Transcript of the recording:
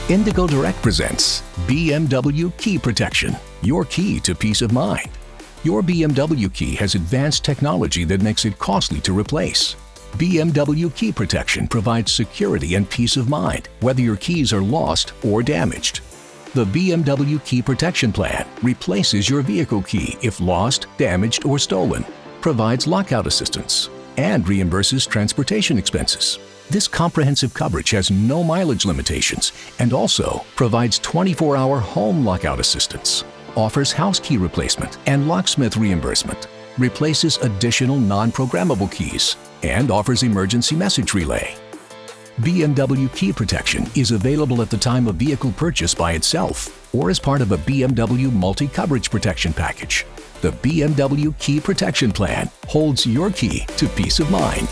Indigo Direct presents BMW Key Protection, your key to peace of mind. Your BMW key has advanced technology that makes it costly to replace. BMW Key Protection provides security and peace of mind, whether your keys are lost or damaged. The BMW Key Protection Plan replaces your vehicle key if lost, damaged, or stolen, provides lockout assistance, and reimburses transportation expenses. This comprehensive coverage has no mileage limitations and also provides 24-hour home lockout assistance, offers house key replacement and locksmith reimbursement, replaces additional non-programmable keys, and offers emergency message relay. BMW Key Protection is available at the time of vehicle purchase by itself or as part of a BMW Multi-Coverage Protection package. The BMW Key Protection Plan holds your key to peace of mind.